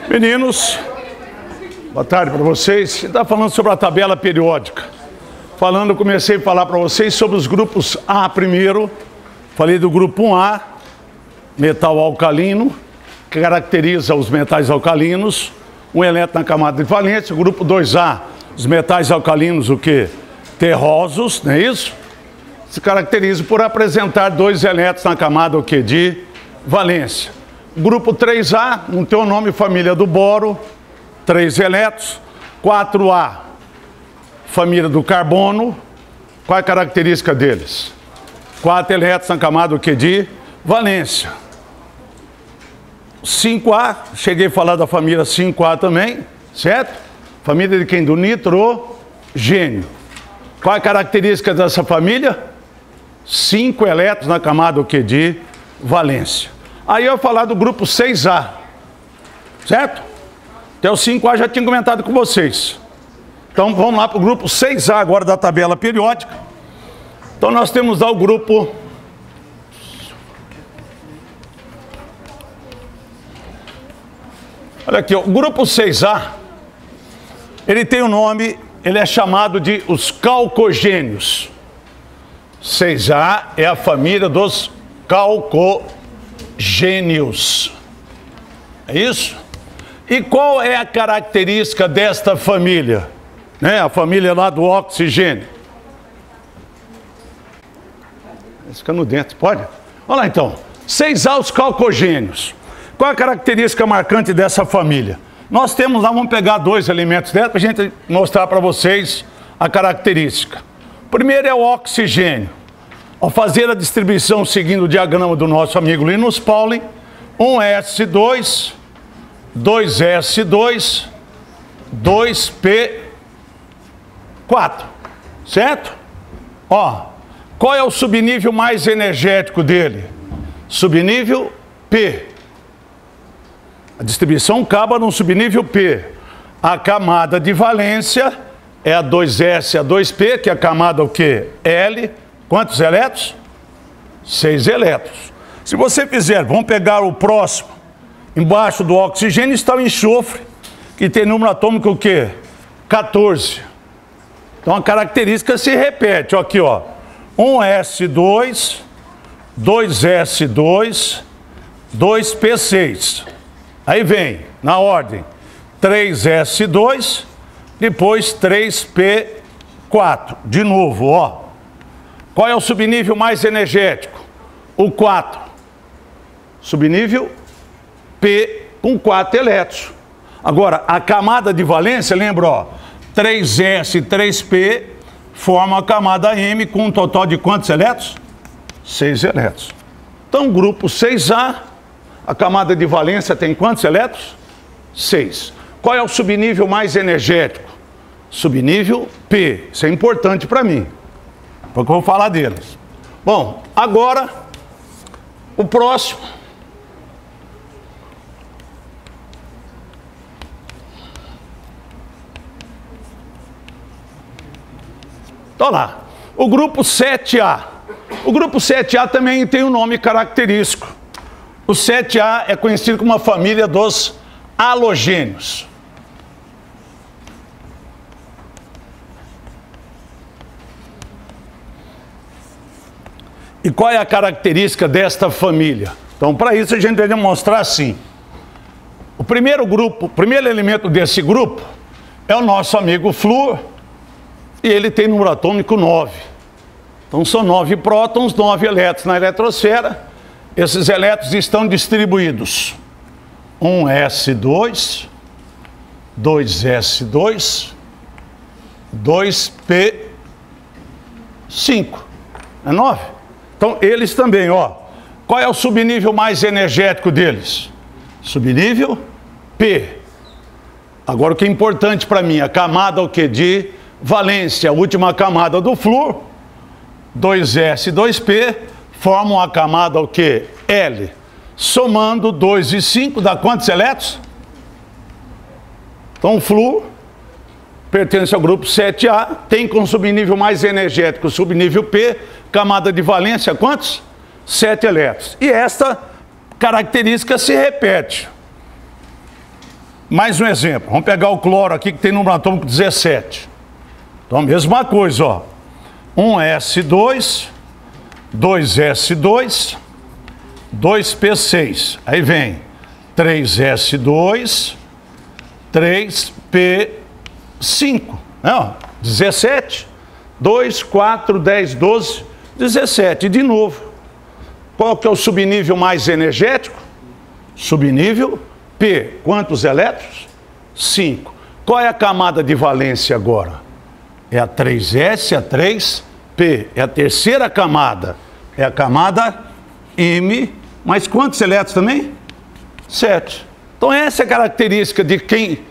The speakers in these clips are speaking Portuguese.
Meninos, boa tarde para vocês. A gente está falando sobre a tabela periódica. Comecei a falar para vocês sobre os grupos A primeiro. Falei do grupo 1A, metal alcalino, que caracteriza os metais alcalinos. Um elétron na camada de valência. O grupo 2A, os metais alcalinos, o quê? Terrosos, não é isso? Se caracteriza por apresentar dois elétrons na camada, o quê? De valência. Grupo 3A, não tem o nome família do boro, 3 elétrons. 4A, família do carbono. Qual é a característica deles? 4 elétrons na camada, o quê? De valência. 5A, cheguei a falar da família 5A também, certo? Família de quem? Do nitrogênio. Qual é a característica dessa família? 5 elétrons na camada, o quê? De valência. Aí eu vou falar do grupo 6A, certo? Até o 5A já tinha comentado com vocês. Então vamos lá para o grupo 6A agora da tabela periódica. Então nós temos lá o grupo... Olha aqui, ó, o grupo 6A, ele tem um nome, ele é chamado de os calcogênios. 6A é a família dos calcogênios. É isso? E qual é a característica desta família? Né? A família lá do oxigênio. Fica no dentro, pode? Olha lá então. 6A, os calcogênios. Qual é a característica marcante dessa família? Nós temos lá, vamos pegar 2 elementos dela para a gente mostrar para vocês a característica. O primeiro é o oxigênio. Ao fazer a distribuição seguindo o diagrama do nosso amigo Linus Pauling, 1s2, 2s2, 2p4, certo? Ó, qual é o subnível mais energético dele? Subnível P. A distribuição acaba no subnível P. A camada de valência é a 2s, a 2p, que é a camada o quê? L. Quantos elétrons? 6 elétrons. Se você fizer, vamos pegar o próximo. Embaixo do oxigênio está o enxofre, que tem número atômico o quê? 14. Então a característica se repete. Ó, aqui, ó. 1s2, 2s2, 2p6. Aí vem, na ordem, 3s2, depois 3p4. De novo, ó. Qual é o subnível mais energético? O 4. Subnível P com 4 elétrons. Agora, a camada de valência, lembra, ó, 3S e 3P formam a camada M com um total de quantos elétrons? 6 elétrons. Então, grupo 6A, a camada de valência tem quantos elétrons? 6. Qual é o subnível mais energético? Subnível P. Isso é importante para mim, porque eu vou falar deles. Bom, agora, o próximo. Então lá, o grupo 7A. O grupo 7A também tem um nome característico. O 7A é conhecido como a família dos halogênios. E qual é a característica desta família? Então, para isso, a gente vai demonstrar assim. O primeiro grupo, o primeiro elemento desse grupo é o nosso amigo flúor, e ele tem número atômico 9. Então, são 9 prótons, 9 elétrons na eletrosfera. Esses elétrons estão distribuídos. 1s2, 2s2, 2p5. É 9? Então, eles também, ó. Qual é o subnível mais energético deles? Subnível P. Agora, o que é importante para mim, a camada o quê? De valência, a última camada do flúor, 2S e 2P, formam a camada o quê? L. Somando 2 e 5, dá quantos elétrons? Então, o flúor pertence ao grupo 7A, tem como subnível mais energético o subnível P, camada de valência, quantos? 7 elétrons. E esta característica se repete. Mais um exemplo. Vamos pegar o cloro aqui que tem número atômico 17. Então, a mesma coisa, ó. 1s2, 2s2, 2p6. Aí vem 3s2, 3p5. Não, 17. 2, 4, 10, 12, 17. E de novo, qual que é o subnível mais energético? Subnível P. Quantos elétrons? 5. Qual é a camada de valência agora? É a 3s, a 3p. É a terceira camada. É a camada M. Mas quantos elétrons também? 7. Então essa é a característica de quem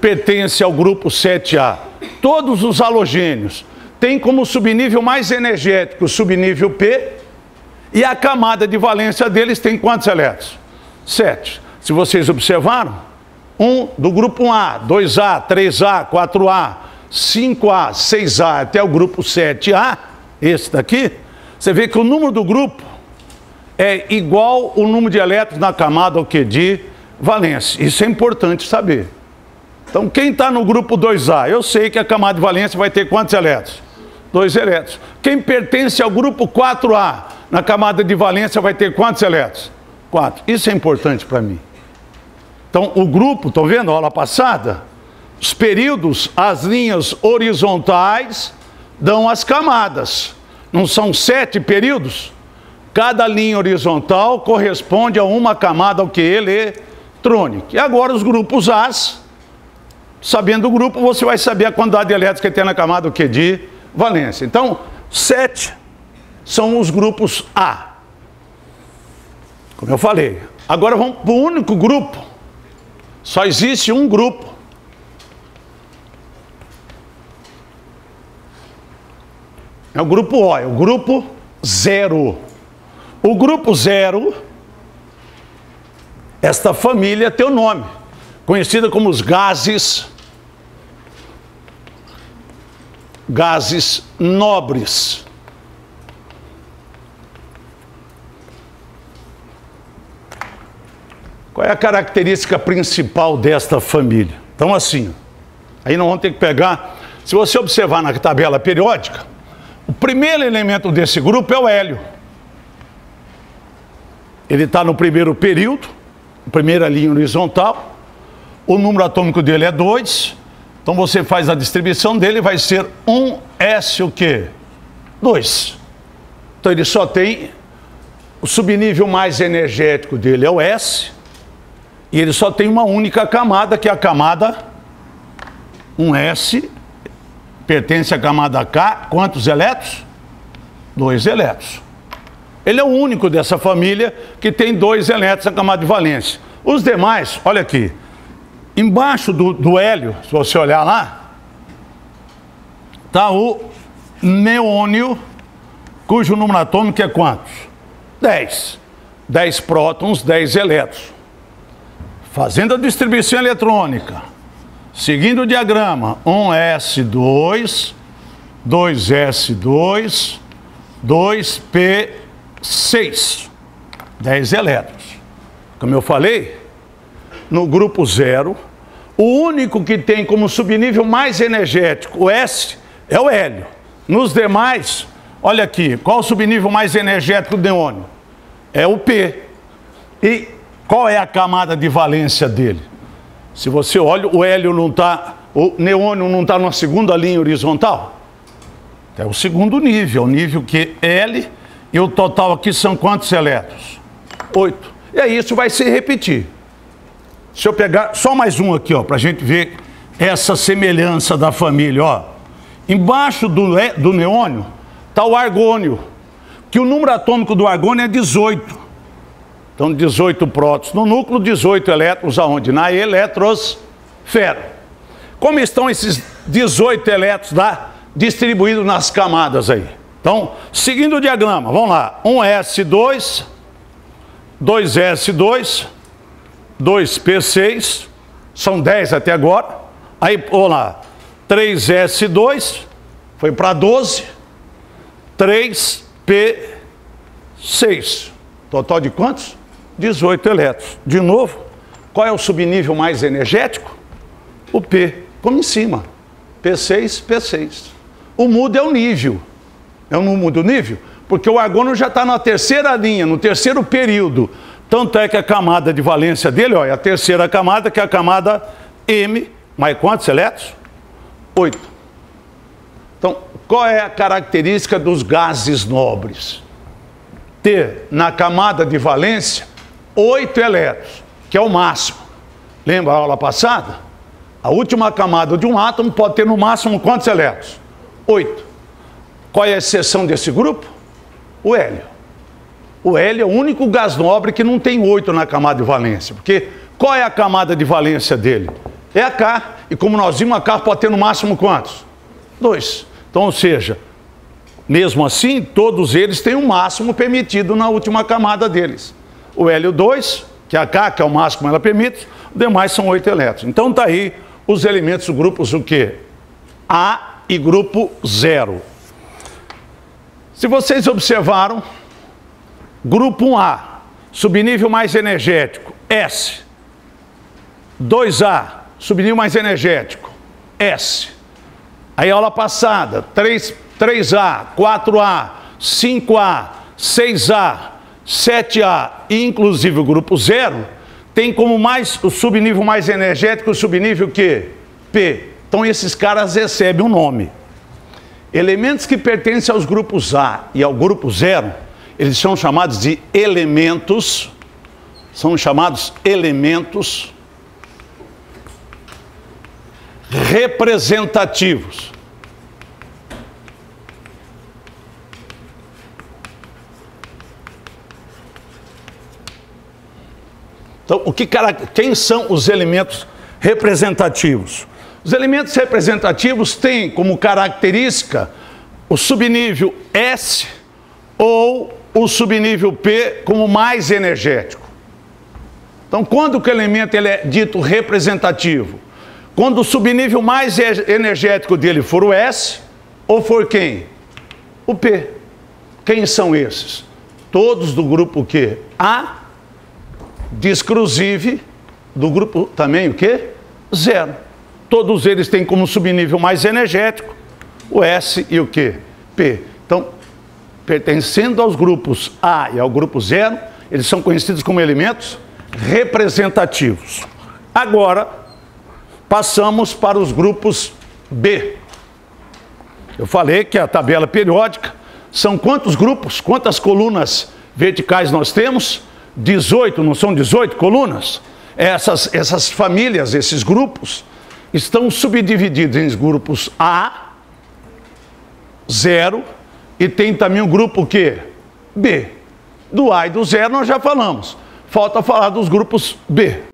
pertence ao grupo 7A. Todos os halogênios têm como subnível mais energético o subnível P, e a camada de valência deles tem quantos elétrons? 7. Se vocês observaram, do grupo 1A, 2A, 3A, 4A, 5A, 6A, até o grupo 7A, esse daqui, você vê que o número do grupo é igual o número de elétrons na camada ao que de valência. Isso é importante saber. Então, quem está no grupo 2A, eu sei que a camada de valência vai ter quantos elétrons? 2 elétrons. Quem pertence ao grupo 4A, na camada de valência vai ter quantos elétrons? 4. Isso é importante para mim. Então, o grupo, estão vendo a aula passada? Os períodos, as linhas horizontais dão as camadas. Não são 7 períodos? Cada linha horizontal corresponde a uma camada ao que eletrônica. E agora os grupos As, sabendo o grupo, você vai saber a quantidade de elétrons que tem na camada o que de valência. Então, 7 são os grupos A. Como eu falei. Agora vamos para o único grupo. Só existe um grupo. É o grupo O, é o grupo 0. O grupo 0, esta família tem o nome, conhecida como os gases nobres. Qual é a característica principal desta família? Então assim, aí nós vamos ter que pegar, se você observar na tabela periódica, o primeiro elemento desse grupo é o hélio. Ele está no primeiro período, primeira linha horizontal, o número atômico dele é 2, então você faz a distribuição dele, vai ser 1s o quê? 2. Então ele só tem, o subnível mais energético dele é o S, e ele só tem uma única camada, que é a camada 1s, pertence à camada K, quantos elétrons? 2 elétrons. Ele é o único dessa família que tem 2 elétrons na camada de valência. Os demais, olha aqui, embaixo do hélio, se você olhar lá, está o neônio, cujo número atômico é quantos? 10. 10 prótons, 10 elétrons. Fazendo a distribuição eletrônica, seguindo o diagrama, 1s2, 2s2, 2p6, 10 elétrons. Como eu falei, no grupo 0, o único que tem como subnível mais energético o S é o hélio. Nos demais, olha aqui, qual o subnível mais energético do neônio? É o P. E qual é a camada de valência dele? Se você olha, o hélio não está, o neônio não está na segunda linha horizontal? É o segundo nível, o nível que L, e o total aqui são quantos elétrons? 8. E aí isso vai se repetir. Se eu pegar só mais um aqui, ó, para a gente ver essa semelhança da família, ó. Embaixo do neônio está o argônio, que o número atômico do argônio é 18. Então, 18 prótons no núcleo, 18 elétrons aonde? Na eletrosfera. Como estão esses 18 elétrons lá distribuídos nas camadas aí? Então, seguindo o diagrama, vamos lá. 1s2, 2s2, 2p6, são 10 até agora. Aí, vamos lá, 3s2, foi para 12, 3p6. Total de quantos? 18 elétrons. De novo, Qual é o subnível mais energético? O P, como em cima. P6, P6. O mudo é o nível. Eu não mudo o nível? Porque o argônio já está na terceira linha, no terceiro período. Tanto é que a camada de valência dele, ó, é a terceira camada, que é a camada M, mais quantos elétrons? 8. Então, qual é a característica dos gases nobres? Ter na camada de valência 8 elétrons, que é o máximo. Lembra a aula passada? A última camada de um átomo pode ter no máximo quantos elétrons? 8. Qual é a exceção desse grupo? O hélio. O hélio é o único gás nobre que não tem 8 na camada de valência. Porque qual é a camada de valência dele? É a K. E como nós vimos, a K pode ter no máximo quantos? 2. Então, ou seja, mesmo assim, todos eles têm o máximo permitido na última camada deles. O hélio 2, que é a K, que é o máximo que ela permite, os demais são 8 elétrons. Então tá aí os elementos dos grupos o quê? A e grupo 0. Se vocês observaram, grupo 1A, subnível mais energético, S. 2A, subnível mais energético, S. Aí aula passada, 3A, 4A, 5A, 6A, 7A e inclusive o grupo 0 tem como mais o subnível mais energético o subnível que? P. Então esses caras recebem um nome. Elementos que pertencem aos grupos A e ao grupo 0, eles são chamados de elementos, representativos. Então, quem são os elementos representativos? Os elementos representativos têm como característica o subnível S ou o subnível P como mais energético. Então, quando que o elemento ele é dito representativo? Quando o subnível mais energético dele for o S ou for quem? O P. Quem são esses? Todos do grupo quê? A, de exclusive do grupo também o quê? 0. Todos eles têm como subnível mais energético o S e o quê? P. Então, pertencendo aos grupos A e ao grupo 0, eles são conhecidos como elementos representativos. Agora, passamos para os grupos B. Eu falei que a tabela periódica são quantos grupos, quantas colunas verticais nós temos? 18, não são 18 colunas? Essas famílias, esses grupos, estão subdivididos em grupos A, 0, e tem também o grupo quê? B. Do A e do 0 nós já falamos. Falta falar dos grupos B.